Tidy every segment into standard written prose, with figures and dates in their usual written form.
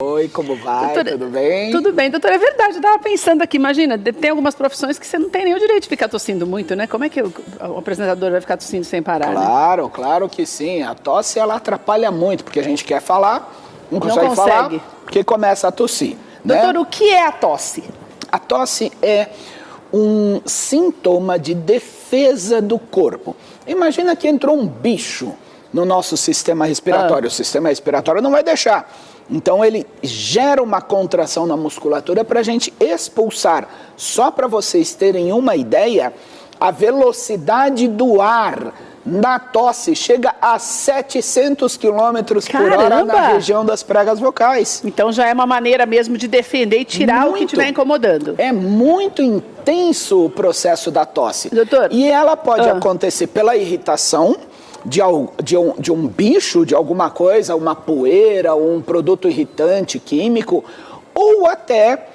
Oi, como vai? Doutora, tudo bem? Tudo bem, doutora, é verdade. Eu estava pensando aqui, imagina, tem algumas profissões que você não tem nem o direito de ficar tossindo muito, né? Como é que o apresentador vai ficar tossindo sem parar? Claro, né? claro que sim. A tosse, ela atrapalha muito, porque a gente quer falar, não consegue falar, porque começa a tossir. Doutor, né? O que é a tosse? A tosse é um sintoma de defesa do corpo. Imagina que entrou um bicho no nosso sistema respiratório. O sistema respiratório não vai deixar. Então ele gera uma contração na musculatura para a gente expulsar. Só para vocês terem uma ideia, a velocidade do ar na tosse chega a 700 km por hora na região das pregas vocais. Então já é uma maneira mesmo de defender e tirar o que estiver incomodando. É muito intenso o processo da tosse. Doutor? E ela pode acontecer pela irritação de um bicho, de alguma coisa, uma poeira, um produto irritante químico, ou até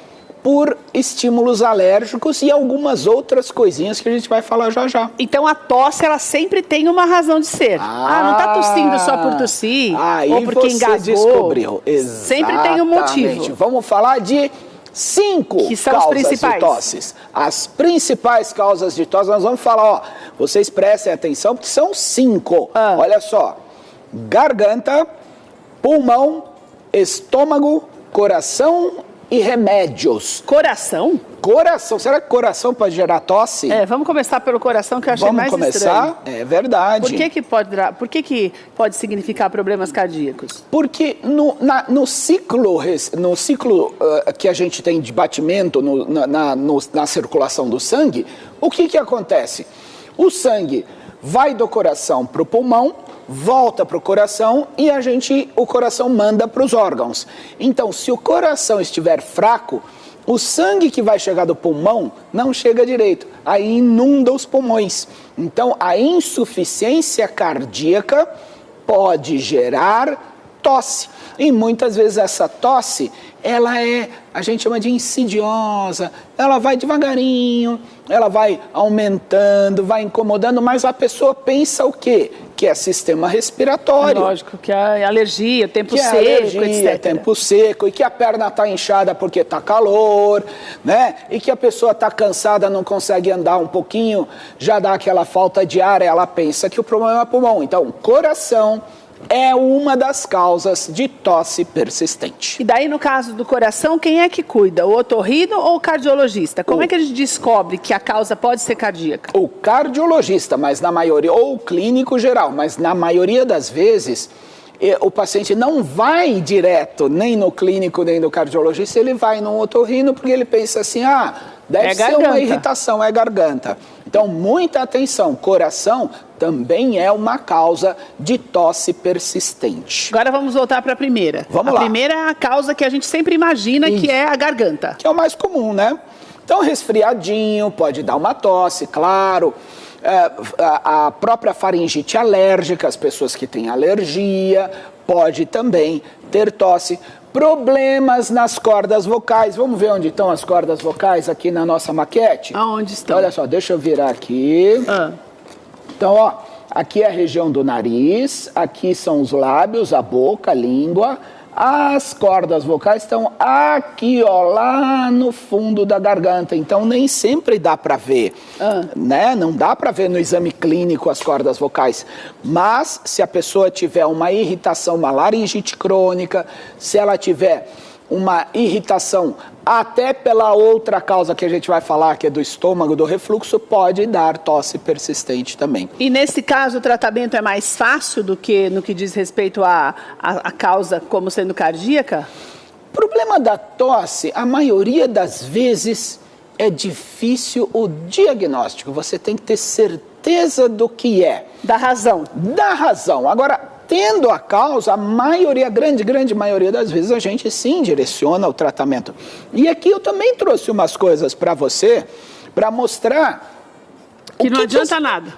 por estímulos alérgicos e algumas outras coisinhas que a gente vai falar já já. Então a tosse, ela sempre tem uma razão de ser. Não está tossindo só por tossir, ou porque engasgou. Descobriu. Exatamente. Sempre tem um motivo. Vamos falar de 5 que são causas as principais. de tosses. As principais causas de tosse, nós vamos falar, ó, vocês prestem atenção, porque são 5. Olha só, garganta, pulmão, estômago, coração e remédios. Coração? Coração. Será que coração pode gerar tosse? Vamos começar pelo coração, que eu achei mais estranho. Vamos começar? É verdade. Por que pode significar problemas cardíacos? Porque no ciclo que a gente tem de batimento na circulação do sangue, o que acontece? O sangue vai do coração para o pulmão, volta para o coração e o coração manda para os órgãos. Então, se o coração estiver fraco, o sangue que vai chegar do pulmão não chega direito, aí inunda os pulmões. Então, a insuficiência cardíaca pode gerar tosse. E muitas vezes essa tosse, a gente chama de insidiosa, ela vai devagarinho, ela vai aumentando, vai incomodando, mas a pessoa pensa o quê? Que é sistema respiratório. Lógico, que é alergia, tempo seco, etc. Tempo seco, e que a perna está inchada porque está calor, né? E que a pessoa está cansada, não consegue andar um pouquinho, já dá aquela falta de ar, ela pensa que o problema é pulmão. Então, coração é uma das causas de tosse persistente. E daí, no caso do coração, quem é que cuida? O otorrino ou o cardiologista? Como é que a gente descobre que a causa pode ser cardíaca? O cardiologista, mas na maioria, ou o clínico geral, mas na maioria das vezes, o paciente não vai direto nem no clínico, nem no cardiologista, ele vai no otorrino porque ele pensa assim, deve ser uma irritação, é garganta. Então, muita atenção, coração também é uma causa de tosse persistente. Agora vamos voltar para a primeira. Vamos lá. A primeira é a causa que a gente sempre imagina que é a garganta. Que é o mais comum, né? Então, resfriadinho, pode dar uma tosse, claro. A própria faringite alérgica, as pessoas que têm alergia, pode também ter tosse. Problemas nas cordas vocais. Vamos ver onde estão as cordas vocais aqui na nossa maquete? Aonde estão? Olha só, deixa eu virar aqui. Então, ó, aqui é a região do nariz, aqui são os lábios, a boca, a língua. As cordas vocais estão aqui, ó, lá no fundo da garganta. Então, nem sempre dá para ver, né? Não dá para ver no exame clínico as cordas vocais. Mas, se a pessoa tiver uma irritação, uma laringite crônica, se ela tiver uma irritação até pela outra causa que a gente vai falar, que é do estômago, do refluxo, pode dar tosse persistente também. E nesse caso o tratamento é mais fácil do que no que diz respeito à causa como sendo cardíaca? O problema da tosse, a maioria das vezes, é difícil o diagnóstico. Você tem que ter certeza do que é. Da razão. Da razão. Agora, tendo a causa, a maioria, a grande maioria das vezes, a gente sim direciona o tratamento. E aqui eu também trouxe umas coisas para você, para mostrar que não adianta nada.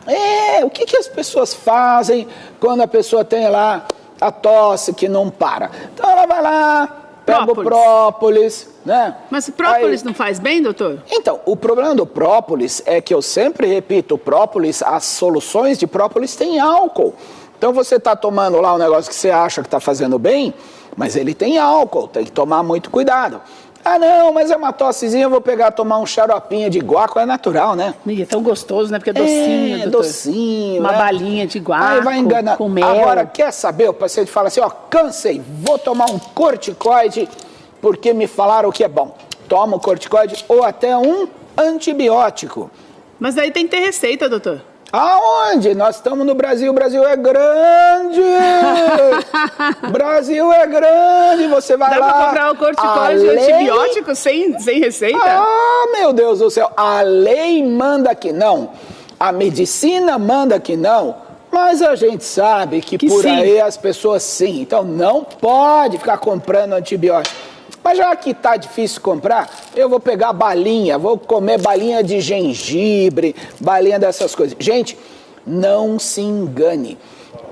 O que as pessoas fazem quando a pessoa tem lá a tosse que não para. Então ela vai lá, pega o própolis, né? Mas própolis não faz bem, doutor? Então, o problema do própolis é que eu sempre repito, o própolis, as soluções de própolis têm álcool. Então você está tomando lá um negócio que você acha que está fazendo bem, mas ele tem álcool, tem que tomar muito cuidado. Ah, não, mas é uma tossezinha, eu vou tomar um xaropinho de guaco, é natural, né? E é tão gostoso, né? Porque é docinho, doutor. Docinho. Uma né? balinha de guaco, aí vai enganar. com mel. Agora, quer saber? O paciente fala assim, ó, cansei, vou tomar um corticoide porque me falaram que é bom. Toma o corticoide ou até um antibiótico. Mas aí tem que ter receita, doutor. Aonde? Nós estamos no Brasil, o Brasil é grande! Brasil é grande, você vai Dá lá... Dá pra comprar o corticoide e antibiótico sem receita? Ah, meu Deus do céu, a lei manda que não, a medicina manda que não, mas a gente sabe que por sim. Aí as pessoas sim, então não pode ficar comprando antibiótico. Mas já que tá difícil comprar, eu vou pegar balinha, vou comer balinha de gengibre, balinha dessas coisas. Gente, não se engane.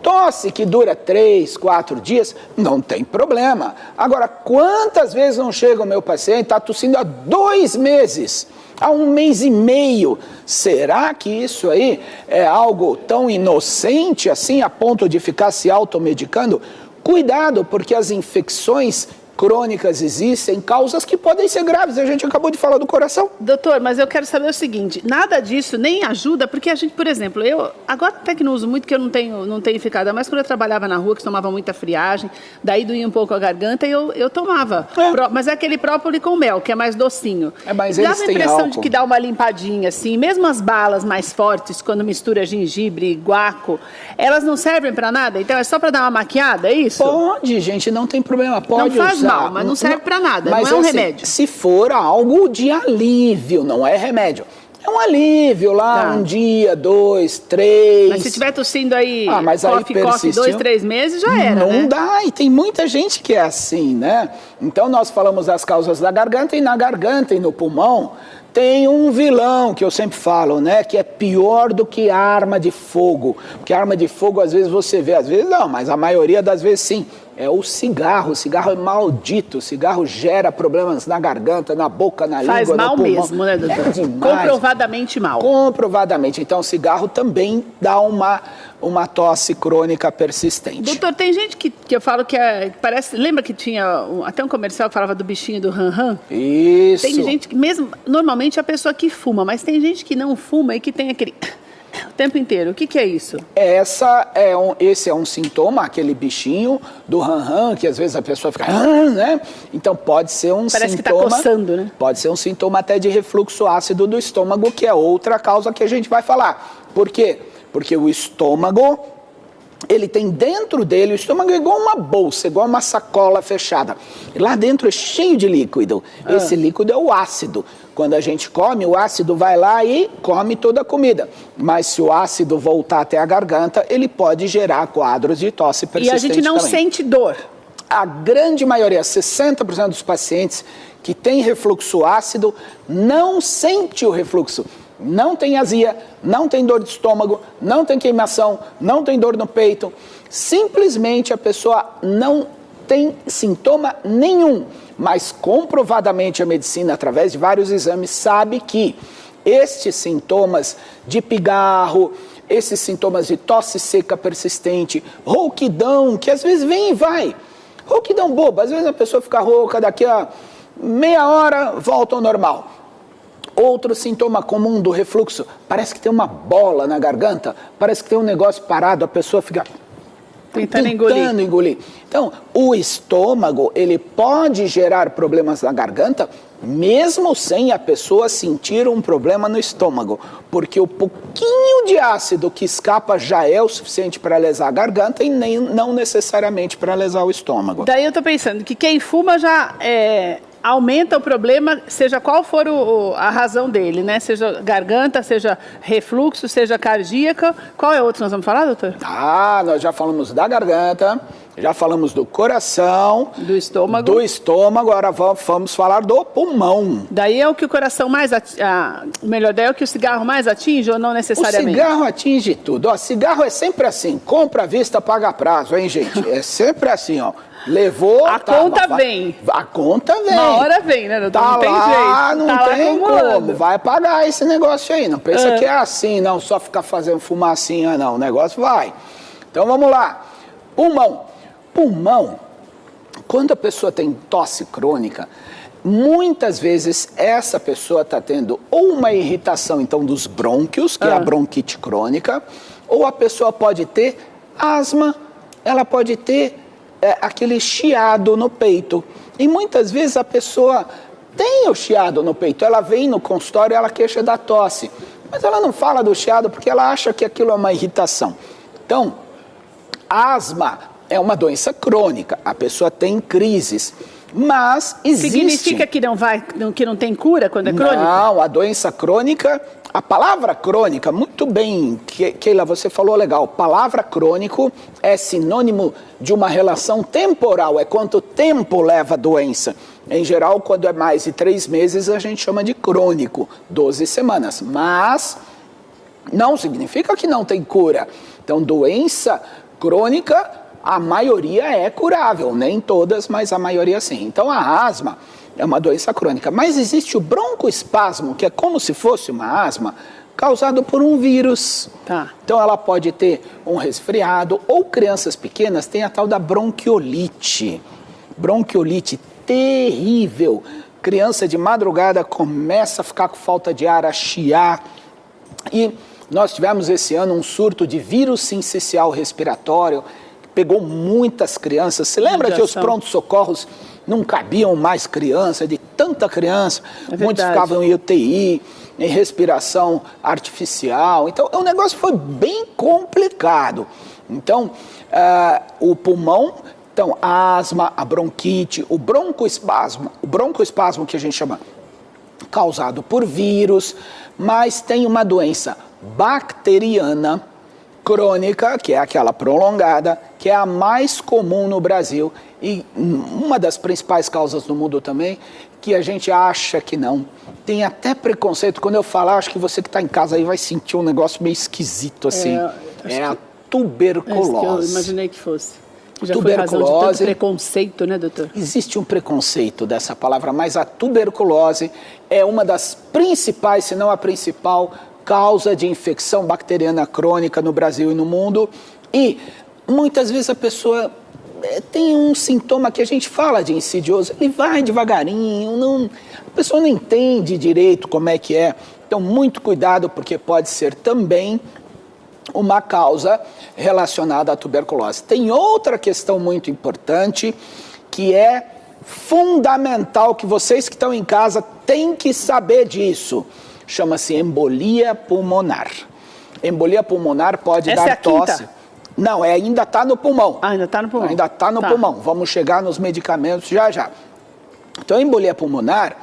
Tosse que dura 3, 4 dias, não tem problema. Agora, quantas vezes não chega o meu paciente, está tossindo há 2 meses, há 1 mês e meio? Será que isso aí é algo tão inocente assim, a ponto de ficar se automedicando? Cuidado, porque as infecções crônicas existem, causas que podem ser graves. A gente acabou de falar do coração. Doutor, mas eu quero saber o seguinte, nada disso nem ajuda, porque a gente, por exemplo, eu agora até que não uso muito, porque eu não tenho ficado, mas quando eu trabalhava na rua, que tomava muita friagem, daí doía um pouco a garganta, e eu tomava. Mas é aquele própolis com mel, que é mais docinho. Mas dava eles a têm impressão álcool. de que dá uma limpadinha, assim, mesmo as balas mais fortes, quando mistura gengibre e guaco, elas não servem pra nada? Então é só pra dar uma maquiada, é isso? Pode, gente, não tem problema, pode Não faz usar. mal, mas não serve pra nada, mas não é um assim, remédio. Se for algo de alívio, não é remédio. É um alívio lá, 1 dia, 2, 3. Mas se tiver tossindo aí, mas aí coffee, 2, 3 meses, já era, não né? Não dá, e tem muita gente que é assim, né? Então nós falamos das causas da garganta, e na garganta e no pulmão tem um vilão que eu sempre falo, né? Que é pior do que arma de fogo. Porque arma de fogo, às vezes você vê, às vezes não, mas a maioria das vezes sim. É o cigarro. O cigarro é maldito. O cigarro gera problemas na garganta, na boca, na língua, no pulmão. Faz mal mesmo, né, doutor? É demais. Comprovadamente mal. Comprovadamente. Então, o cigarro também dá uma tosse crônica persistente. Doutor, tem gente que eu falo que parece... Lembra que tinha até um comercial que falava do bichinho do ran-ran? Isso. Tem gente que, mesmo, normalmente é a pessoa que fuma, mas tem gente que não fuma e que tem aquele... o tempo inteiro. O que é isso? Esse é um sintoma, aquele bichinho do ran-ran, que às vezes a pessoa fica... né? Então pode ser um Parece sintoma... que está coçando, né? Pode ser um sintoma até de refluxo ácido do estômago, que é outra causa que a gente vai falar. Por quê? Porque o estômago, ele tem dentro dele, o estômago é igual uma bolsa, igual uma sacola fechada. E lá dentro é cheio de líquido. Esse líquido é o ácido. Quando a gente come, o ácido vai lá e come toda a comida. Mas se o ácido voltar até a garganta, ele pode gerar quadros de tosse persistente também. E a gente não sente dor. A grande maioria, 60% dos pacientes que têm refluxo ácido, não sente o refluxo. Não tem azia, não tem dor de estômago, não tem queimação, não tem dor no peito. Simplesmente a pessoa não tem sintoma nenhum. Mas comprovadamente a medicina, através de vários exames, sabe que estes sintomas de pigarro, esses sintomas de tosse seca persistente, rouquidão, que às vezes vem e vai. Rouquidão boba, às vezes a pessoa fica rouca, daqui a meia hora volta ao normal. Outro sintoma comum do refluxo, parece que tem uma bola na garganta, parece que tem um negócio parado, a pessoa fica tentando engolir. Então, o estômago, ele pode gerar problemas na garganta, mesmo sem a pessoa sentir um problema no estômago, porque o pouquinho de ácido que escapa já é o suficiente para lesar a garganta e não necessariamente para lesar o estômago. Daí eu estou pensando que quem fuma já aumenta o problema, seja qual for a razão dele, né? Seja garganta, seja refluxo, seja cardíaca. Qual é o outro que nós vamos falar, doutor? Nós já falamos da garganta, já falamos do coração, do estômago. Agora vamos falar do pulmão. Daí é o que o coração mais melhor, daí é o que o cigarro mais atinge ou não necessariamente? O cigarro atinge tudo. Ó, cigarro é sempre assim, compra à vista, paga a prazo, hein, gente? É sempre assim, ó. Levou... A conta vem. A conta vem. Uma hora vem, né, doutor? Não tem jeito. Não tem como. Vai pagar esse negócio aí. Não pensa que é assim, não. Só ficar fazendo fumacinha, não. O negócio vai. Então, vamos lá. Pulmão. Pulmão, Quando a pessoa tem tosse crônica, muitas vezes essa pessoa está tendo ou uma irritação então dos brônquios, que é a bronquite crônica, ou a pessoa pode ter asma, ela pode ter aquele chiado no peito. E muitas vezes a pessoa tem o chiado no peito, ela vem no consultório e ela queixa da tosse, mas ela não fala do chiado porque ela acha que aquilo é uma irritação. Então, asma é uma doença crônica, a pessoa tem crises, mas existe... Significa que não tem cura quando é crônica? Não, a doença crônica, a palavra crônica, muito bem, Keila, você falou legal, palavra crônico é sinônimo de uma relação temporal, é quanto tempo leva a doença. Em geral, quando é mais de 3 meses, a gente chama de crônico, 12 semanas, mas não significa que não tem cura. Então, doença crônica, a maioria é curável, nem todas, mas a maioria sim. Então, a asma é uma doença crônica, mas existe o broncoespasmo, que é como se fosse uma asma, causado por um vírus. Tá. Então, ela pode ter um resfriado, ou crianças pequenas têm a tal da bronquiolite. Bronquiolite terrível. Criança de madrugada começa a ficar com falta de ar, a chiar. E nós tivemos esse ano um surto de vírus sincicial respiratório, que pegou muitas crianças. Você lembra que os prontos-socorros não cabiam mais criança, de tanta criança? Muitos ficavam em UTI, em respiração artificial. Então, o negócio foi bem complicado. Então, o pulmão... Então, a asma, a bronquite, o broncoespasmo que a gente chama causado por vírus, mas tem uma doença bacteriana crônica, que é aquela prolongada, que é a mais comum no Brasil e uma das principais causas no mundo também, que a gente acha que não. Tem até preconceito, quando eu falar, acho que você que está em casa aí vai sentir um negócio meio esquisito assim, é a tuberculose. Eu imaginei que fosse. Já foi razão de tanto preconceito, né, doutor? Existe um preconceito dessa palavra, mas a tuberculose é uma das principais, se não a principal, causa de infecção bacteriana crônica no Brasil e no mundo. E muitas vezes a pessoa tem um sintoma que a gente fala de insidioso, ele vai devagarinho, a pessoa não entende direito como é que é. Então, muito cuidado, porque pode ser também uma causa relacionada à tuberculose. Tem outra questão muito importante, que é fundamental, que vocês que estão em casa têm que saber disso. Chama-se embolia pulmonar. Embolia pulmonar pode dar tosse. Não, ainda está no pulmão. Ainda está no pulmão. Ainda está no pulmão. Vamos chegar nos medicamentos já. Então, a embolia pulmonar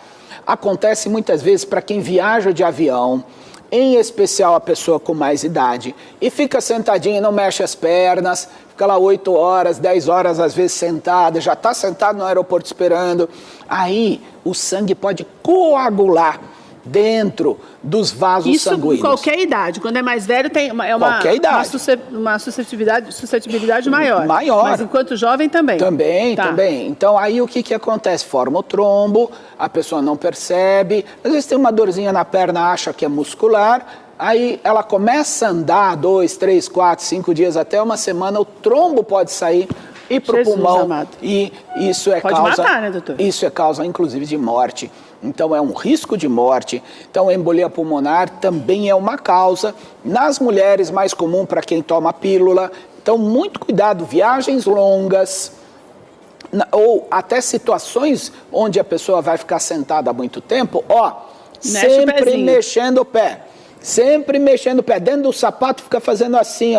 acontece muitas vezes para quem viaja de avião, em especial a pessoa com mais idade, e fica sentadinha, não mexe as pernas, fica lá 8 horas, 10 horas às vezes sentada, já está sentado no aeroporto esperando, aí o sangue pode coagular dentro dos vasos sanguíneos. Isso qualquer idade, quando é mais velho tem uma suscetibilidade maior. Mas enquanto jovem também. Também. Então aí o que acontece? Forma o trombo, a pessoa não percebe, às vezes tem uma dorzinha na perna, acha que é muscular, aí ela começa a andar 2, 3, 4, 5 dias, até uma semana, o trombo pode sair e para o pulmão. Amado. E isso é pode matar, né, doutor? Isso é causa, inclusive, de morte. Então, é um risco de morte. Então, a embolia pulmonar também é uma causa. Nas mulheres, mais comum para quem toma pílula. Então, muito cuidado. Viagens longas, ou até situações onde a pessoa vai ficar sentada há muito tempo, sempre mexendo o pé. Sempre mexendo o pé. Dentro do sapato, fica fazendo assim,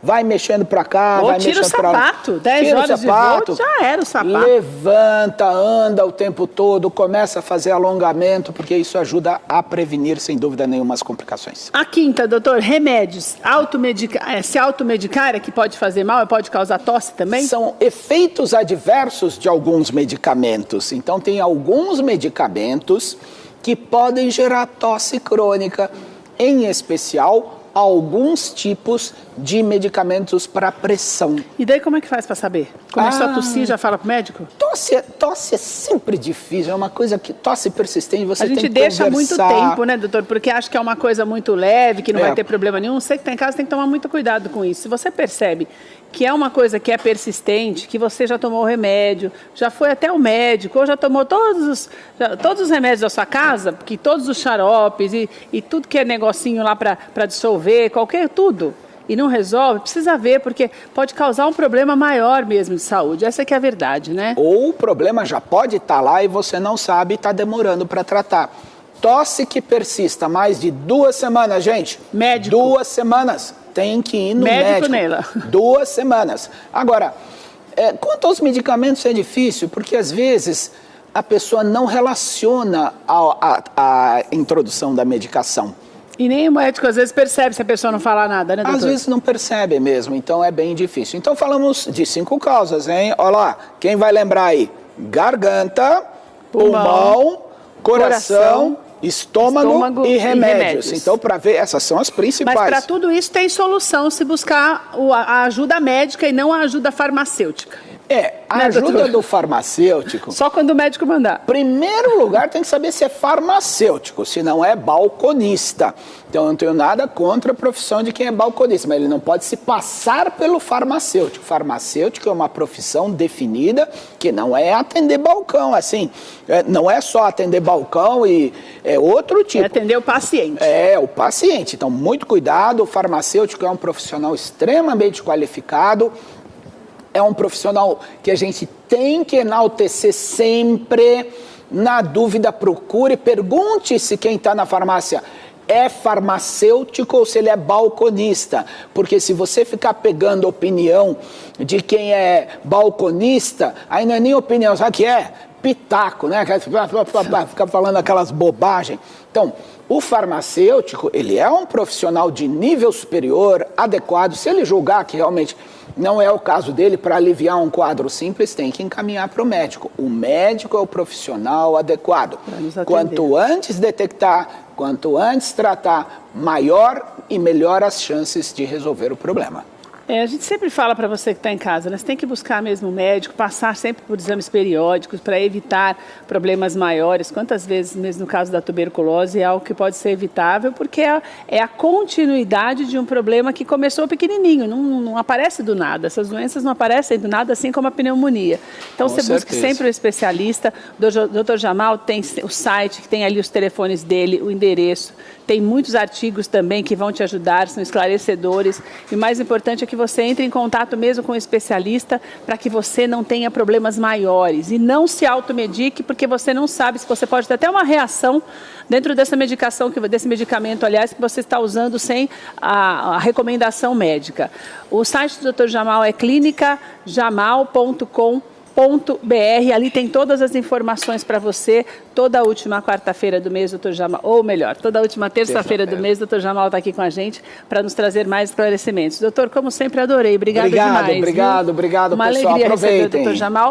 vai mexendo pra cá, vai mexendo pra lá. Tira o sapato, 10 horas de voo, já era o sapato. Levanta, anda o tempo todo, começa a fazer alongamento, porque isso ajuda a prevenir, sem dúvida nenhuma, as complicações. A quinta, doutor, remédios. Se automedicar é que pode fazer mal, pode causar tosse também? São efeitos adversos de alguns medicamentos. Então, tem alguns medicamentos que podem gerar tosse crônica, em especial alguns tipos de medicamentos para pressão. E daí como é que faz para saber? Começou a tossir, já fala pro médico? Tosse é sempre difícil, é uma coisa que tosse persistente, você tem que conversar. A gente deixa muito tempo, né, doutor? Porque acha que é uma coisa muito leve, que não vai ter problema nenhum. Você que está em casa tem que tomar muito cuidado com isso. Se você percebe que é uma coisa que é persistente, que você já tomou o remédio, já foi até o médico, ou já tomou todos os remédios da sua casa, porque todos os xaropes e tudo que é negocinho lá para dissolver, tudo, e não resolve, precisa ver, porque pode causar um problema maior mesmo de saúde. Essa que é a verdade, né? Ou o problema já pode estar lá e você não sabe e está demorando para tratar. Tosse que persista mais de 2 semanas, gente. Médico. 2 semanas. Tem que ir no médico. Nela. 2 semanas. Agora, quanto aos medicamentos é difícil, porque às vezes a pessoa não relaciona a introdução da medicação. E nem o médico às vezes percebe se a pessoa não fala nada, né, doutor? Às vezes não percebe mesmo, então é bem difícil. Então falamos de 5 causas, hein? Olha lá, quem vai lembrar aí? Garganta, pulmão, coração, estômago e remédios. Então, para ver, essas são as principais. Mas para tudo isso tem solução se buscar a ajuda médica e não a ajuda farmacêutica. A ajuda do farmacêutico... Só quando o médico mandar. Primeiro lugar, tem que saber se é farmacêutico, se não é balconista. Então, eu não tenho nada contra a profissão de quem é balconista, mas ele não pode se passar pelo farmacêutico. Farmacêutico é uma profissão definida que não é atender balcão, assim. Não é só atender balcão e é outro tipo. É atender o paciente. O paciente. Então, muito cuidado. O farmacêutico é um profissional extremamente qualificado. É um profissional que a gente tem que enaltecer sempre. Na dúvida, procure, pergunte se quem está na farmácia é farmacêutico ou se ele é balconista. Porque se você ficar pegando opinião de quem é balconista, aí não é nem opinião, sabe o que é? Pitaco, né? Ficar falando aquelas bobagens. Então, o farmacêutico, ele é um profissional de nível superior, adequado. Se ele julgar que realmente não é o caso dele, para aliviar um quadro simples, tem que encaminhar para o médico. O médico é o profissional adequado. Quanto antes detectar, quanto antes tratar, maior e melhor as chances de resolver o problema. A gente sempre fala para você que está em casa, né? Você tem que buscar mesmo o médico, passar sempre por exames periódicos para evitar problemas maiores. Quantas vezes, mesmo no caso da tuberculose, é algo que pode ser evitável, porque é a continuidade de um problema que começou pequenininho, não aparece do nada. Essas doenças não aparecem do nada, assim como a pneumonia. Então, você busca sempre um especialista. O Dr. Jamal tem o site, que tem ali os telefones dele, o endereço. Tem muitos artigos também que vão te ajudar, são esclarecedores. E o mais importante é que você entre em contato mesmo com um especialista para que você não tenha problemas maiores. E não se automedique, porque você não sabe se você pode ter até uma reação dentro dessa medicação, desse medicamento, aliás, que você está usando sem a recomendação médica. O site do Dr. Jamal é clinicajamal.com.br. Ali tem todas as informações para você. Toda última quarta-feira do mês, Dr. Jamal, ou melhor, toda última terça-feira do mês, Dr. Jamal está aqui com a gente para nos trazer mais esclarecimentos. Doutor, como sempre, adorei. Obrigada demais. Obrigado, Uma pessoal. alegria receber o Aproveitem. Dr. Jamal.